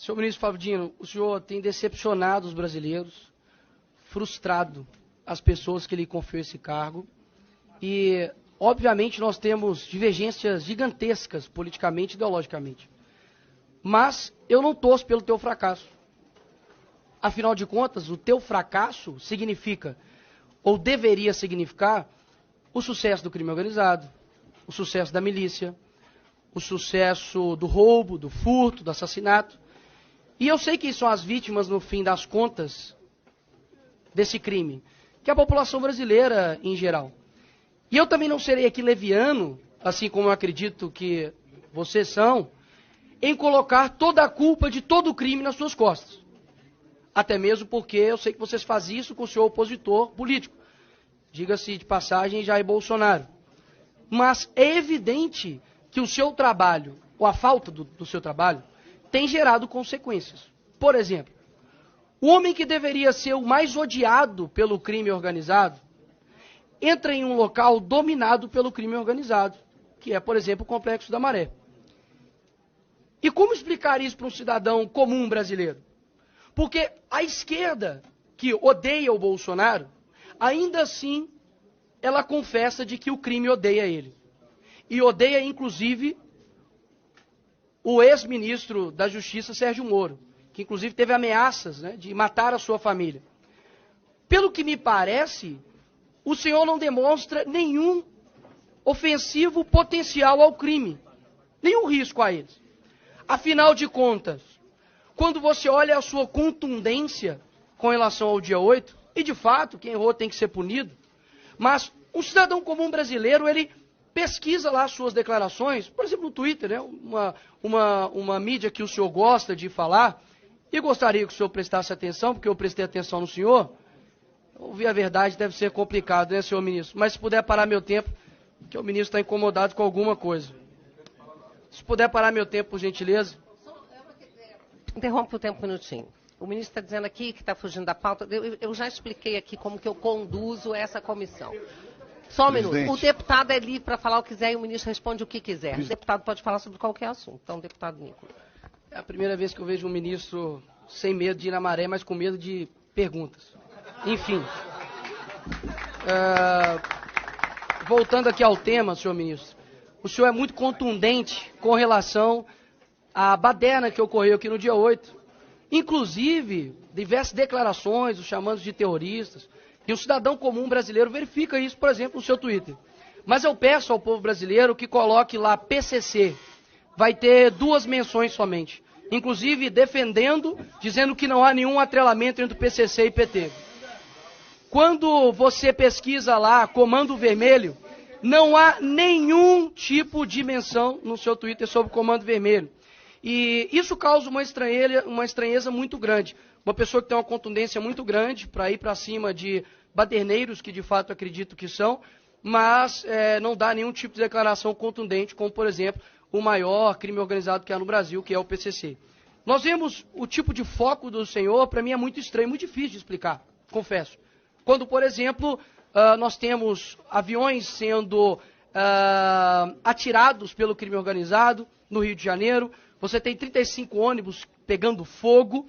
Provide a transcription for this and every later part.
Senhor ministro Flávio Dino, o senhor tem decepcionado os brasileiros, frustrado as pessoas que lhe confiou esse cargo e, obviamente, nós temos divergências gigantescas politicamente e ideologicamente. Mas eu não torço pelo teu fracasso. Afinal de contas, o teu fracasso significa, ou deveria significar, o sucesso do crime organizado, o sucesso da milícia, o sucesso do roubo, do furto, do assassinato. E eu sei que são as vítimas, no fim das contas, desse crime, que é a população brasileira em geral. E eu também não serei aqui leviano, assim como eu acredito que vocês são, em colocar toda a culpa de todo o crime nas suas costas. Até mesmo porque eu sei que vocês fazem isso com o seu opositor político. Diga-se de passagem, Jair Bolsonaro. Mas é evidente que o seu trabalho, ou a falta do seu trabalho, tem gerado consequências. Por exemplo, o homem que deveria ser o mais odiado pelo crime organizado, entra em um local dominado pelo crime organizado, que é, por exemplo, o Complexo da Maré. E como explicar isso para um cidadão comum brasileiro? Porque a esquerda, que odeia o Bolsonaro, ainda assim, ela confessa de que o crime odeia ele. E odeia, inclusive, o ex-ministro da Justiça, Sérgio Moro, que inclusive teve ameaças, né, de matar a sua família. Pelo que me parece, o senhor não demonstra nenhum ofensivo potencial ao crime, nenhum risco a eles. Afinal de contas, quando você olha a sua contundência com relação ao dia 8, e de fato, quem errou tem que ser punido, mas um cidadão comum brasileiro, ele pesquisa lá suas declarações, por exemplo, no Twitter, né, uma mídia que o senhor gosta de falar, e gostaria que o senhor prestasse atenção, porque eu prestei atenção no senhor. Ouvir a verdade deve ser complicado, né, senhor ministro? Mas se puder parar meu tempo, que o ministro está incomodado com alguma coisa. Se puder parar meu tempo, por gentileza. Interrompe o tempo um minutinho. O ministro está dizendo aqui que está fugindo da pauta. Eu já expliquei aqui como que eu conduzo essa comissão. Só um minuto. O deputado é livre para falar o que quiser e o ministro responde o que quiser. O deputado pode falar sobre qualquer assunto. Então, deputado Nicolas. É a primeira vez que eu vejo um ministro sem medo de ir na maré, mas com medo de perguntas. Enfim. Voltando aqui ao tema, senhor ministro. O senhor é muito contundente com relação à baderna que ocorreu aqui no dia 8. Inclusive, diversas declarações, os chamando de terroristas. E um cidadão comum brasileiro verifica isso, por exemplo, no seu Twitter. Mas eu peço ao povo brasileiro que coloque lá PCC. Vai ter 2 menções somente. Inclusive defendendo, dizendo que não há nenhum atrelamento entre o PCC e PT. Quando você pesquisa lá Comando Vermelho, não há nenhum tipo de menção no seu Twitter sobre Comando Vermelho. E isso causa uma estranheza muito grande. Uma pessoa que tem uma contundência muito grande para ir para cima de baderneiros, que de fato acredito que são, mas não dá nenhum tipo de declaração contundente, como, por exemplo, o maior crime organizado que há no Brasil, que é o PCC. Nós vemos o tipo de foco do senhor, para mim é muito estranho, muito difícil de explicar, confesso. Quando, por exemplo, nós temos aviões sendo atirados pelo crime organizado no Rio de Janeiro, você tem 35 ônibus pegando fogo,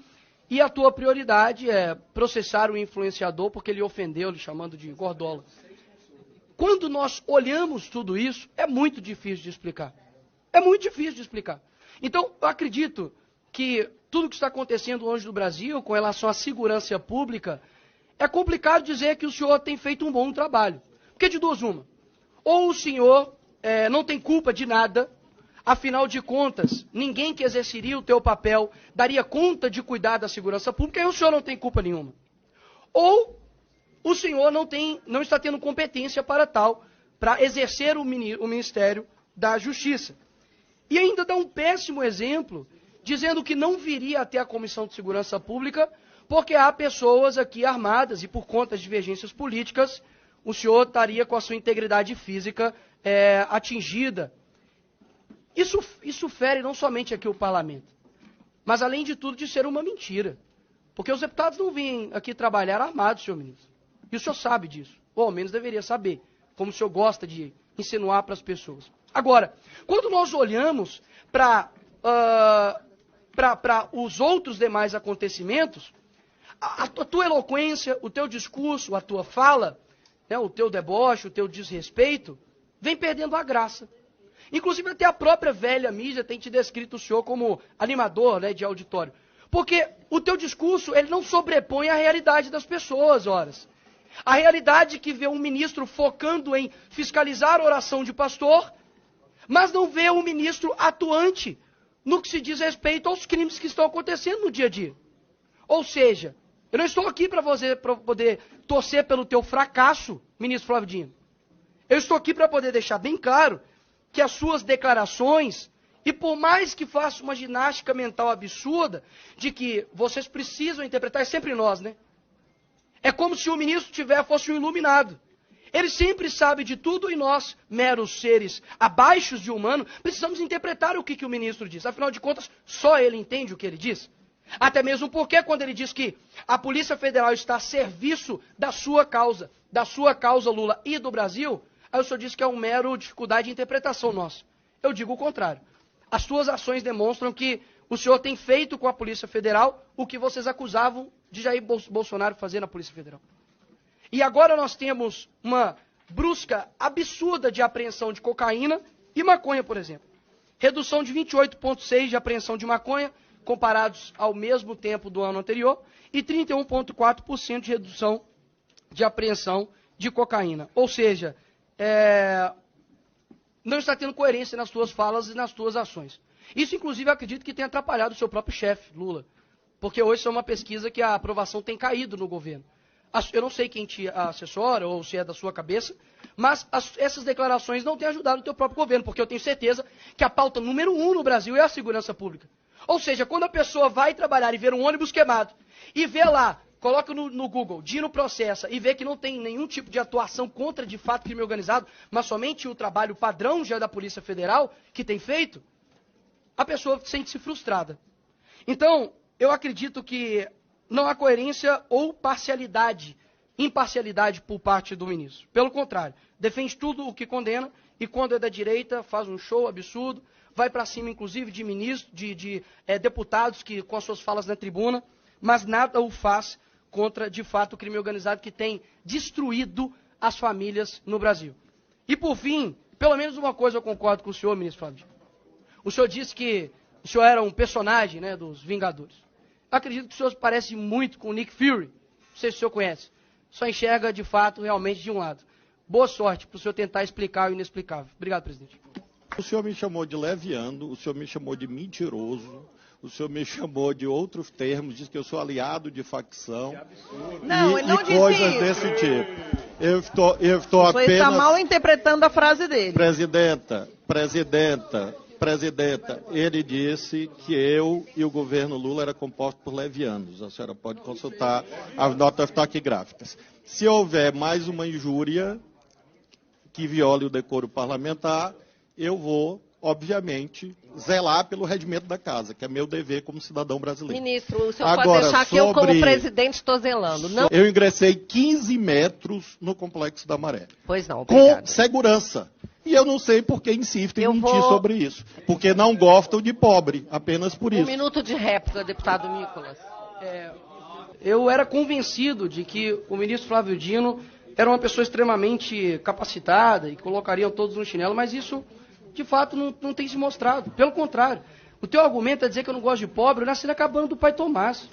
e a tua prioridade é processar o influenciador porque ele ofendeu, lhe chamando de gordola. Quando nós olhamos tudo isso, é muito difícil de explicar. É muito difícil de explicar. Então, eu acredito que tudo que está acontecendo longe do Brasil, com relação à segurança pública, é complicado dizer que o senhor tem feito um bom trabalho. Porque de duas uma. Ou o senhor não tem culpa de nada, afinal de contas, ninguém que exerceria o teu papel daria conta de cuidar da segurança pública e o senhor não tem culpa nenhuma. Ou o senhor não está tendo competência para tal, para exercer o Ministério da Justiça. E ainda dá um péssimo exemplo, dizendo que não viria até a Comissão de Segurança Pública, porque há pessoas aqui armadas e por conta de divergências políticas, o senhor estaria com a sua integridade física atingida. Isso fere não somente aqui o parlamento, mas além de tudo de ser uma mentira. Porque os deputados não vêm aqui trabalhar armados, senhor ministro. E o senhor sabe disso, ou ao menos deveria saber, como o senhor gosta de insinuar para as pessoas. Agora, quando nós olhamos para para os outros demais acontecimentos, a tua eloquência, o teu discurso, a tua fala, né, o teu deboche, o teu desrespeito, vem perdendo a graça. Inclusive até a própria velha mídia tem te descrito o senhor como animador, né, de auditório. Porque o teu discurso, ele não sobrepõe a realidade das pessoas, horas. A realidade que vê um ministro focando em fiscalizar a oração de pastor, mas não vê um ministro atuante no que se diz respeito aos crimes que estão acontecendo no dia a dia. Ou seja, eu não estou aqui para poder torcer pelo teu fracasso, ministro Flávio Dino. Eu estou aqui para poder deixar bem claro que as suas declarações, e por mais que faça uma ginástica mental absurda, de que vocês precisam interpretar, é sempre nós, né? É como se o ministro fosse um iluminado. Ele sempre sabe de tudo e nós, meros seres abaixo de humano, precisamos interpretar o que o ministro diz. Afinal de contas, só ele entende o que ele diz. Até mesmo porque quando ele diz que a Polícia Federal está a serviço da sua causa Lula e do Brasil, aí o senhor diz que é uma mera dificuldade de interpretação nossa. Eu digo o contrário. As suas ações demonstram que o senhor tem feito com a Polícia Federal o que vocês acusavam de Jair Bolsonaro fazer na Polícia Federal. E agora nós temos uma brusca absurda de apreensão de cocaína e maconha, por exemplo. Redução de 28,6% de apreensão de maconha, comparados ao mesmo tempo do ano anterior, e 31,4% de redução de apreensão de cocaína. Ou seja, não está tendo coerência nas suas falas e nas suas ações. Isso, inclusive, eu acredito que tem atrapalhado o seu próprio chefe, Lula. Porque hoje isso é uma pesquisa que a aprovação tem caído no governo. Eu não sei quem te assessora ou se é da sua cabeça, mas essas declarações não têm ajudado o teu próprio governo, porque eu tenho certeza que a pauta número 1 no Brasil é a segurança pública. Ou seja, quando a pessoa vai trabalhar e vê um ônibus queimado, e vê lá, coloca no Google, Dino processa, e vê que não tem nenhum tipo de atuação contra, de fato, crime organizado, mas somente o trabalho padrão já da Polícia Federal, que tem feito, a pessoa sente-se frustrada. Então, eu acredito que não há coerência ou imparcialidade por parte do ministro. Pelo contrário, defende tudo o que condena e quando é da direita faz um show absurdo, vai para cima inclusive de ministros, deputados que com as suas falas na tribuna, mas nada o faz contra, de fato, o crime organizado que tem destruído as famílias no Brasil. E por fim, pelo menos uma coisa eu concordo com o senhor, ministro Flávio. O senhor disse que o senhor era um personagem, né, dos Vingadores. Acredito que o senhor parece muito com o Nick Fury. Não sei se o senhor conhece. Só enxerga, de fato, realmente de um lado. Boa sorte para o senhor tentar explicar o inexplicável. Obrigado, presidente. O senhor me chamou de leviano, o senhor me chamou de mentiroso, o senhor me chamou de outros termos, diz que eu sou aliado de facção. Não, ele não disse coisas isso. desse tipo. Eu estou apenas... Você está mal interpretando a frase dele. Presidenta, ele disse que eu e o governo Lula era composto por levianos. A senhora pode consultar as notas taquigráficas. Se houver mais uma injúria que viole o decoro parlamentar, eu vou, obviamente, zelar pelo regimento da casa, que é meu dever como cidadão brasileiro. Ministro, o senhor pode deixar que eu, como presidente, estou zelando. Não... Eu ingressei 15 metros no Complexo da Maré. Pois não, obrigado. Com segurança. E eu não sei por que insistem em mentir sobre isso. Porque não gostam de pobre, apenas por isso. Um minuto de réplica, deputado Nicolas. Eu era convencido de que o ministro Flávio Dino era uma pessoa extremamente capacitada e colocariam todos no chinelo, mas isso, de fato, não tem se mostrado. Pelo contrário, o teu argumento é dizer que eu não gosto de pobre. Eu nasci na cabana do pai Tomás.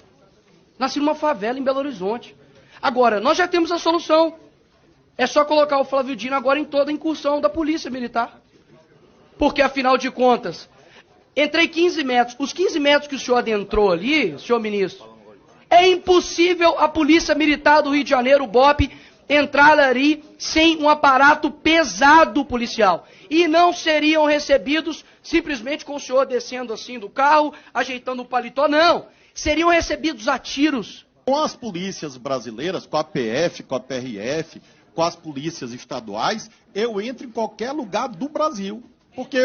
Nasci numa favela em Belo Horizonte. Agora, nós já temos a solução. É só colocar o Flávio Dino agora em toda a incursão da Polícia Militar. Porque, afinal de contas, entrei 15 metros. Os 15 metros que o senhor adentrou ali, senhor ministro, é impossível a Polícia Militar do Rio de Janeiro, o BOP, entrar ali sem um aparato pesado policial. E não seriam recebidos simplesmente com o senhor descendo assim do carro, ajeitando o paletó. Não. Seriam recebidos a tiros. Com as polícias brasileiras, com a PF, com a PRF, com as polícias estaduais, eu entro em qualquer lugar do Brasil. Porque